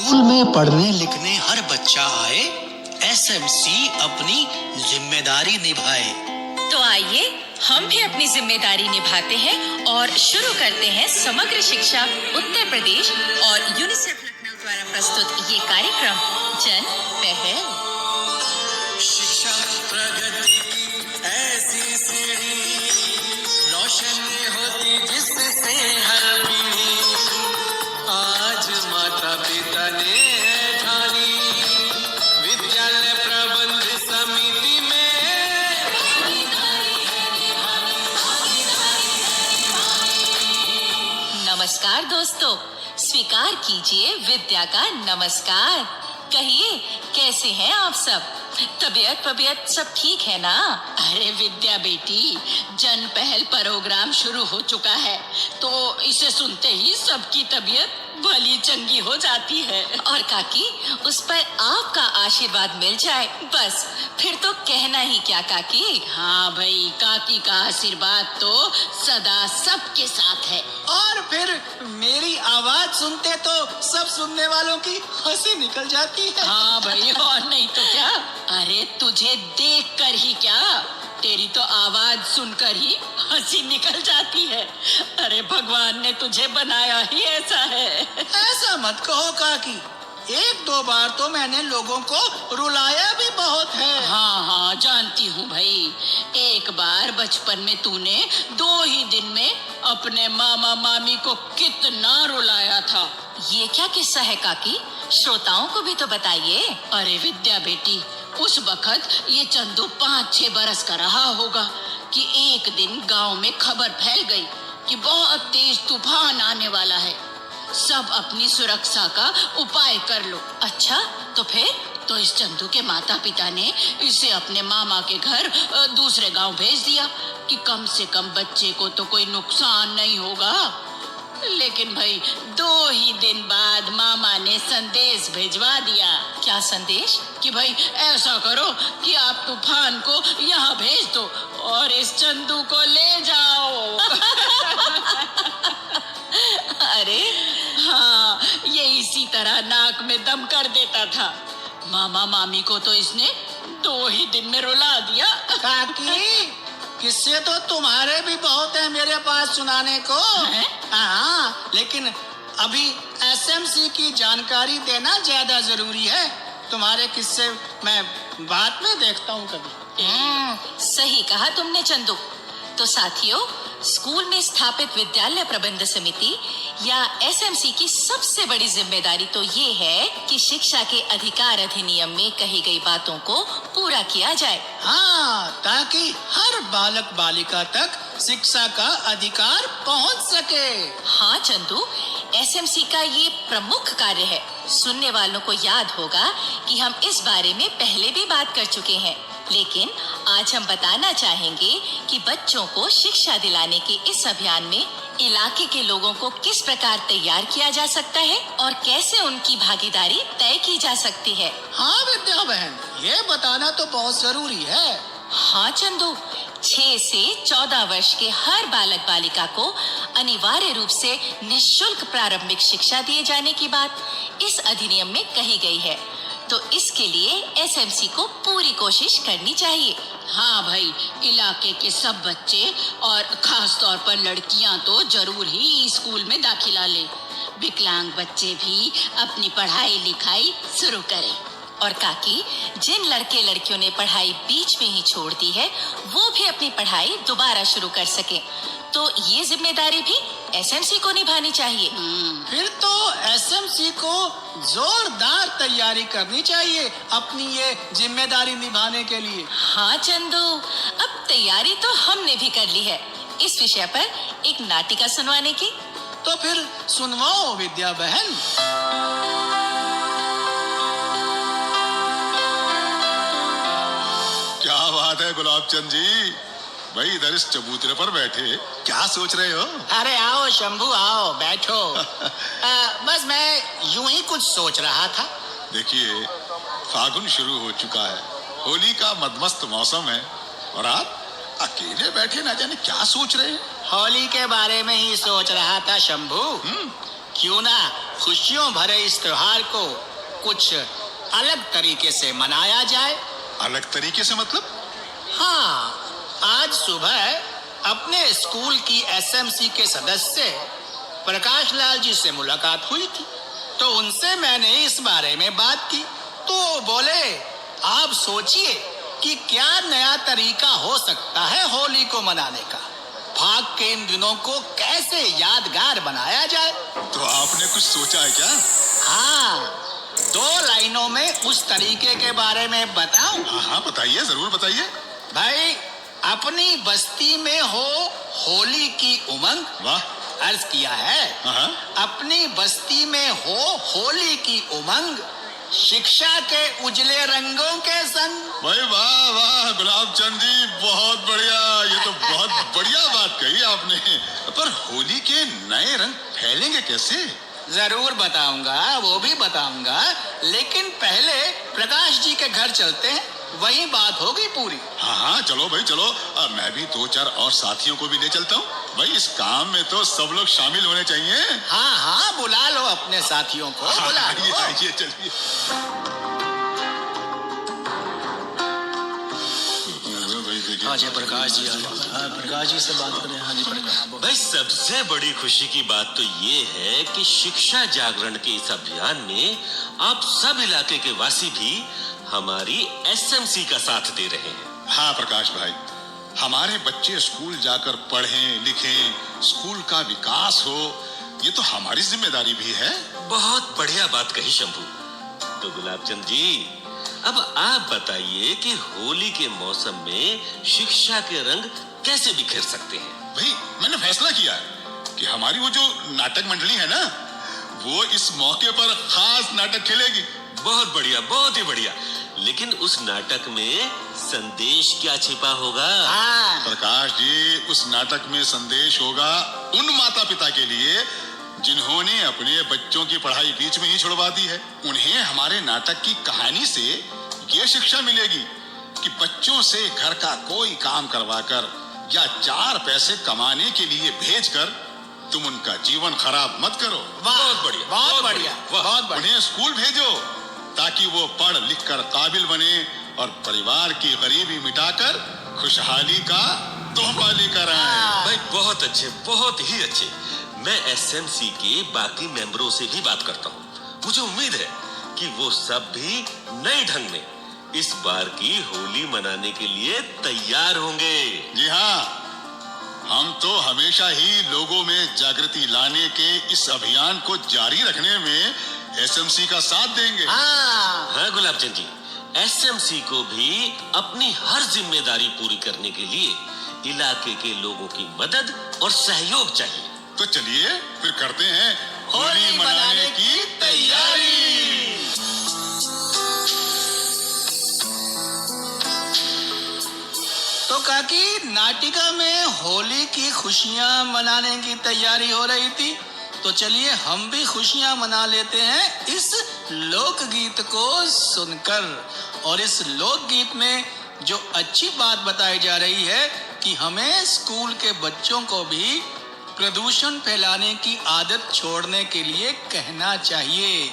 School में पढ़ने लिखने हर बच्चा आए, एसएमसी अपनी जिम्मेदारी निभाए। तो आइए हम भी अपनी जिम्मेदारी निभाते हैं और शुरू करते हैं समग्र शिक्षा उत्तर प्रदेश और यूनिसेफ लखनऊ द्वारा प्रस्तुत ये कार्यक्रम जन पहल। शिक्षा प्रगति की ऐसी सीढ़ी, रोशन होती जिससे हर पीढ़ी। आज माता पिता ने ठानी, विद्यालय प्रबंध समिति में नमस्कार दोस्तों, स्वीकार कीजिए विद्या का नमस्कार। कहिए कैसे हैं आप सब? तबीयत सब ठीक है ना? अरे विद्या बेटी, जन पहल प्रोग्राम शुरू हो चुका है, तो इसे सुनते ही सबकी तबीयत भली चंगी हो जाती है। और काकी, उस पर आपका आशीर्वाद मिल जाए बस, फिर तो कहना ही क्या काकी। हाँ भाई, काकी का आशीर्वाद तो सदा सबके साथ है। और फिर मेरी आवाज सुनते तो सब सुनने वालों की हंसी निकल जाती है। हाँ भाई, और नहीं तो क्या। अरे तुझे देखकर ही क्या, तेरी तो आवाज सुनकर ही हंसी निकल जाती है। अरे भगवान ने तुझे बनाया ही ऐसा है। ऐसा मत कहो काकी, एक दो बार तो मैंने लोगों को रुलाया भी बहुत है। हाँ जानती हूँ भाई। एक बार बचपन में तूने 2 ही दिन में अपने मामा मामी को कितना रुलाया था। ये क्या किस्सा है काकी? श्रोताओं को भी तो बताइए। अरे विद्या बेटी, उस वक्त ये चंदू 5-6 बरस का रहा होगा कि एक दिन गांव में खबर फैल गई कि बहुत तेज तूफान आने वाला है, सब अपनी सुरक्षा का उपाय कर लो। अच्छा, तो फिर तो इस चंदू के माता पिता ने इसे अपने मामा के घर दूसरे गांव भेज दिया कि कम से कम बच्चे को तो कोई नुकसान नहीं होगा। लेकिन भाई 2 ही दिन बाद मामा ने संदेश भिजवा दिया। क्या संदेश? कि भाई ऐसा करो कि आप तूफान को यहाँ भेज दो और इस चंदू को ले जाओ। अरे हाँ, ये इसी तरह नाक में दम कर देता था। मामा मामी को तो इसने 2 ही दिन में रुला दिया। काकी, किस्से तो तुम्हारे भी बहुत हैं मेरे पास सुनाने को। हाँ, लेकिन अभी एसएमसी की जानकारी देना ज्यादा जरूरी है। तुम्हारे किस्से मैं बाद में देखता हूँ कभी। सही कहा तुमने चंदू। तो साथियों, स्कूल में स्थापित विद्यालय प्रबंध समिति या एसएमसी की सबसे बड़ी जिम्मेदारी तो ये है कि शिक्षा के अधिकार अधिनियम में कही गई बातों को पूरा किया जाए। हाँ, ताकि हर बालक बालिका तक शिक्षा का अधिकार पहुंच सके। हाँ चंदू, एसएमसी का ये प्रमुख कार्य है। सुनने वालों को याद होगा कि हम इस बारे में पहले भी बात कर चुके हैं, लेकिन आज हम बताना चाहेंगे कि बच्चों को शिक्षा दिलाने के इस अभियान में इलाके के लोगों को किस प्रकार तैयार किया जा सकता है और कैसे उनकी भागीदारी तय की जा सकती है। हाँ विद्या बहन, ये बताना तो बहुत जरूरी है। हाँ चंदू, 6 से 14 वर्ष के हर बालक बालिका को अनिवार्य रूप से निःशुल्क प्रारंभिक शिक्षा दिए जाने की बात इस अधिनियम में कही गई है। तो इसके लिए एसएमसी को पूरी कोशिश करनी चाहिए। हाँ भाई, इलाके के सब बच्चे और खास तौर पर लड़कियां तो जरूर ही स्कूल में दाखिला ले। विकलांग बच्चे भी अपनी पढ़ाई लिखाई शुरू करें। और काकी, जिन लड़के लड़कियों ने पढ़ाई बीच में ही छोड़ दी है, वो भी अपनी पढ़ाई दोबारा शुरू कर सके। तो ये जिम्मेदारी भी एसएमसी को निभानी चाहिए। फिर तो एसएमसी को जोरदार तैयारी करनी चाहिए अपनी ये जिम्मेदारी निभाने के लिए। हाँ चंदू, अब तैयारी तो हमने भी कर ली है इस विषय पर एक नाटिका सुनवाने की। तो फिर सुनवाओ विद्या बहन। क्या बात है गुलाब चंद जी, भाई इधर इस चबूतरे पर बैठे क्या सोच रहे हो? अरे आओ शंभू, आओ बैठो। बस मैं यूं ही कुछ सोच रहा था। देखिए, फागुन शुरू हो चुका है, होली का मदमस्त मौसम है और आप अकेले बैठे ना जाने क्या सोच रहे हैं। होली के बारे में ही सोच रहा था शंभू। क्यों ना खुशियों भरे इस त्योहार को कुछ अलग तरीके से मनाया जाए। अलग तरीके से मतलब? हाँ, आज सुबह अपने स्कूल की एसएमसी के सदस्य प्रकाश लाल जी से मुलाकात हुई थी, तो उनसे मैंने इस बारे में बात की। तो बोले, आप सोचिए कि क्या नया तरीका हो सकता है होली को मनाने का। फाग के इन दिनों को कैसे यादगार बनाया जाए। तो आपने कुछ सोचा है क्या? हाँ, 2 लाइनों में उस तरीके के बारे में बताऊं? हाँ बताइए, जरूर बताइए। भाई, अपनी बस्ती में हो होली की उमंग। वाह। अर्ज किया है, हाँ। अपनी बस्ती में हो होली की उमंग, शिक्षा के उजले रंगों के संग। भाई वाह वाह गुलाब चंद जी, बहुत बढ़िया। ये तो बहुत बढ़िया बात कही आपने। पर होली के नए रंग फैलेंगे कैसे? जरूर बताऊंगा, वो भी बताऊंगा, लेकिन पहले प्रकाश जी के घर चलते हैं, वही बात होगी पूरी। हाँ हाँ चलो भाई चलो। मैं भी 2-4 और साथियों को भी ले चलता हूँ। भाई इस काम में तो सब लोग शामिल होने चाहिए। हाँ हाँ, बुला लो अपने साथियों को, बुला लो। आइए चलिए। हाँ जी प्रकाश जी, हाँ प्रकाश जी से बात करें। हाँ जी प्रकाश। भाई सबसे बड़ी खुशी की बात तो ये है कि शिक्षा जागरण के इस अभियान में आप सब इलाके के वासी भी हमारी एसएमसी का साथ दे रहे हैं। हाँ प्रकाश भाई, हमारे बच्चे स्कूल जाकर पढ़ें लिखें, स्कूल का विकास हो, ये तो हमारी जिम्मेदारी भी है। बहुत बढ़िया बात कही शंभू। तो गुलाबचंद जी, अब आप बताइए कि होली के मौसम में शिक्षा के रंग कैसे बिखेर सकते हैं? भाई मैंने फैसला किया है कि हमारी वो जो नाटक मंडली है ना, वो इस मौके पर खास नाटक खेलेगी। बहुत बढ़िया, बहुत ही बढ़िया। लेकिन उस नाटक में संदेश क्या छिपा होगा? हाँ। प्रकाश जी, उस नाटक में संदेश होगा उन माता पिता के लिए जिन्होंने अपने बच्चों की पढ़ाई बीच में ही छुड़वा दी है। उन्हें हमारे नाटक की कहानी से ये शिक्षा मिलेगी कि बच्चों से घर का कोई काम करवाकर या 4 पैसे कमाने के लिए भेजकर तुम उनका जीवन खराब मत करो। बहुत बढ़िया, बहुत बढ़िया, बहुत बढ़िया। उन्हें स्कूल भेजो ताकि वो पढ़ लिख कर काबिल बने और परिवार की गरीबी मिटाकर खुशहाली का तोहफा लेकर आए। भाई बहुत अच्छे, बहुत ही अच्छे। मैं एसएमसी के बाकी मेंबरों से भी बात करता हूँ। मुझे उम्मीद है कि वो सब भी नए ढंग में इस बार की होली मनाने के लिए तैयार होंगे। जी हाँ, हम तो हमेशा ही लोगों में जागृति लाने के इस अभियान को जारी रखने में एसएमसी का साथ देंगे। हाँ गुलाबचंद जी, एसएमसी को भी अपनी हर जिम्मेदारी पूरी करने के लिए इलाके के लोगों की मदद और सहयोग चाहिए। तो चलिए फिर करते हैं होली मनाने की तैयारी। तो काकी, नाटिका में होली की खुशियां मनाने की तैयारी हो रही थी, तो चलिए हम भी खुशियां मना लेते हैं इस लोकगीत को सुनकर। और इस लोकगीत में जो अच्छी बात बताई जा रही है कि हमें स्कूल के बच्चों को भी प्रदूषण फैलाने की आदत छोड़ने के लिए कहना चाहिए।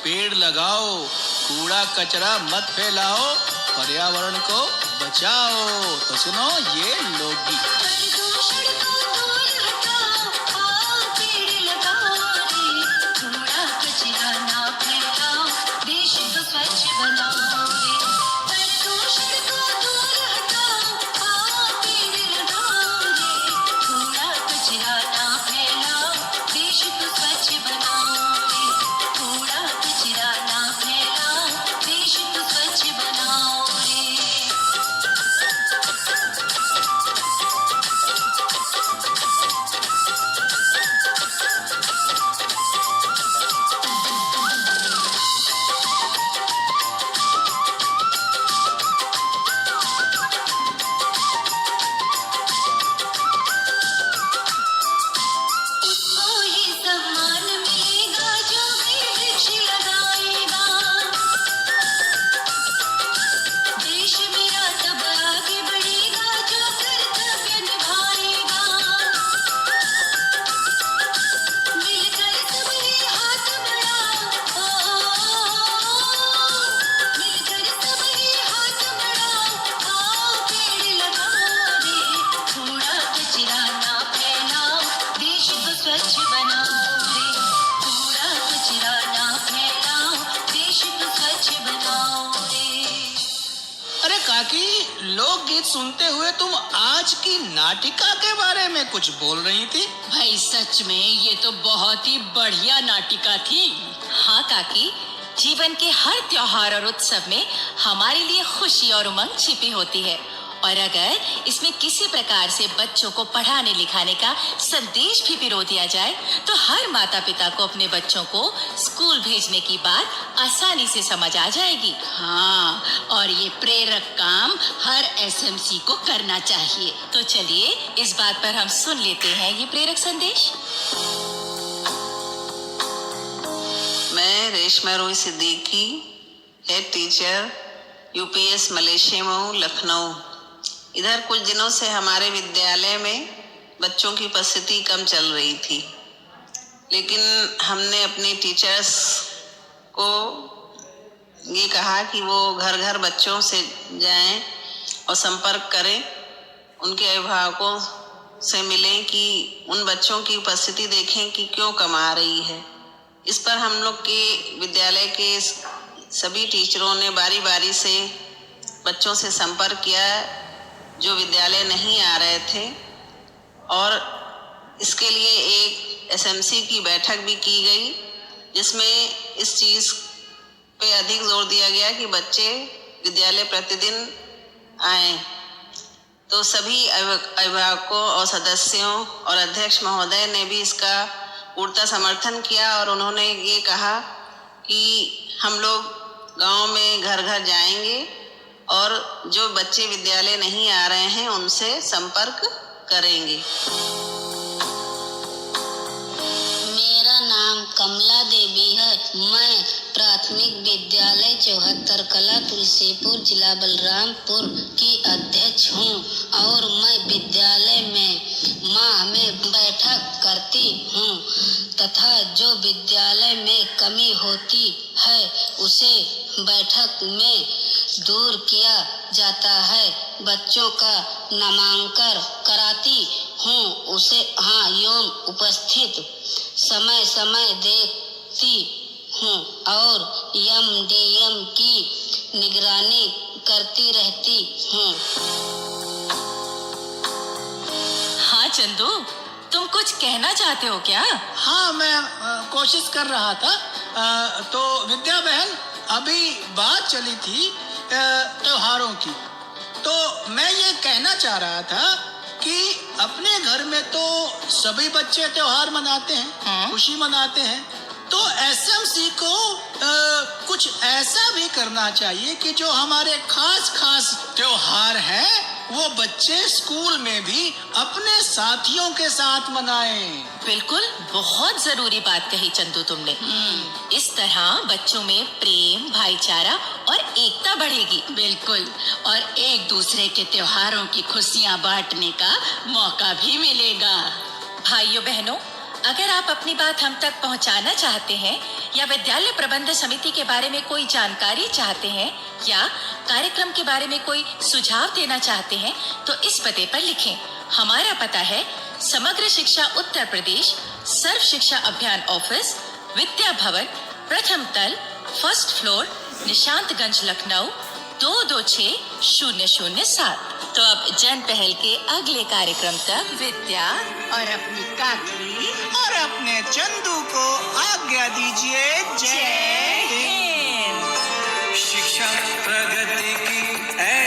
पेड़ लगाओ, कूड़ा कचरा मत फैलाओ, पर्यावरण को बचाओ। तो सुनो ये लोकगीत। प्रदूषण को दूर हटाओ, आओ पेड़ लगाओ रे, कूड़ा कचरा ना फैलाओ, देश को स्वच्छ बनाओ रे। प्रदूषण को दूर हटाओ, आओ पेड़ लगाओ रे, कूड़ा कचरा ना फैलाओ, देश को स्वच्छ बनाओ रे। कूड़ा कचरा ना फैलाओ, देश को स्वच्छ बनाओ रे। काकी, लोकगीत सुनते हुए तुम आज की नाटिका के बारे में कुछ बोल रही थी। भाई सच में ये तो बहुत ही बढ़िया नाटिका थी। हाँ काकी, जीवन के हर त्योहार और उत्सव में हमारे लिए खुशी और उमंग छिपी होती है, और अगर इसमें किसी प्रकार से बच्चों को पढ़ाने लिखाने का संदेश भी पिरो दिया जाए तो हर माता पिता को अपने बच्चों को स्कूल भेजने की बात आसानी से समझ आ जाएगी। हाँ, और ये प्रेरक काम हर एसएमसी को करना चाहिए। तो चलिए इस बात पर हम सुन लेते हैं ये प्रेरक संदेश। मैं रेशमा रोई Siddiqui, head teacher UPS Malaysia Lucknow. इधर कुछ दिनों से हमारे विद्यालय में बच्चों की उपस्थिति कम चल रही थी, लेकिन हमने अपने टीचर्स को ये कहा कि वो घर घर बच्चों से जाएं और संपर्क करें, उनके अभिभावकों से मिलें कि उन बच्चों की उपस्थिति देखें कि क्यों कम आ रही है। इस पर हम लोग के विद्यालय के सभी टीचरों ने बारी बारी से बच्चों से संपर्क किया जो विद्यालय नहीं आ रहे थे, और इसके लिए एक एसएमसी की बैठक भी की गई, जिसमें इस चीज़ पे अधिक जोर दिया गया कि बच्चे विद्यालय प्रतिदिन आएं। तो सभी अभिभावकों और सदस्यों और अध्यक्ष महोदय ने भी इसका पूर्णतः समर्थन किया, और उन्होंने ये कहा कि हम लोग गांव में घर घर जाएंगे और जो बच्चे विद्यालय नहीं आ रहे हैं उनसे संपर्क करेंगे। मेरा नाम कमला देवी है। मैं प्राथमिक विद्यालय 74 कला तुलसीपुर जिला बलरामपुर की अध्यक्ष हूँ, और मैं विद्यालय में माह में बैठक करती हूँ तथा जो विद्यालय में कमी होती है उसे बैठक में दूर किया जाता है। बच्चों का नामांकन कराती हूँ उसे एवं उपस्थित समय समय देखती हूँ और एमडीएम की निगरानी करती रहती हूँ। हाँ चंदू, तुम कुछ कहना चाहते हो क्या? हाँ, मैं कोशिश कर रहा था। तो विद्या बहन, अभी बात चली थी त्योहारों की, तो मैं ये कहना चाह रहा था कि अपने घर में तो सभी बच्चे त्योहार मनाते हैं, खुशी मनाते हैं, तो एसएमसी को कुछ ऐसा भी करना चाहिए कि जो हमारे खास त्योहार हैं वो बच्चे स्कूल में भी अपने साथियों के साथ मनाएं। बिल्कुल, बहुत जरूरी बात कही चंदू तुमने। इस तरह बच्चों में प्रेम, भाईचारा और एकता बढ़ेगी। बिल्कुल, और एक दूसरे के त्योहारों की खुशियां बांटने का मौका भी मिलेगा। भाइयों बहनों, अगर आप अपनी बात हम तक पहुंचाना चाहते हैं या विद्यालय प्रबंध समिति के बारे में कोई जानकारी चाहते हैं या कार्यक्रम के बारे में कोई सुझाव देना चाहते हैं तो इस पते पर लिखें। हमारा पता है समग्र शिक्षा उत्तर प्रदेश, सर्व शिक्षा अभियान ऑफिस, विद्या भवन, प्रथम तल, फर्स्ट फ्लोर, निशांतगंज, लखनऊ 226007। तो अब जन पहल के अगले कार्यक्रम तक विद्या और अपनी काकी और अपने चंदू को आज्ञा दीजिए। जय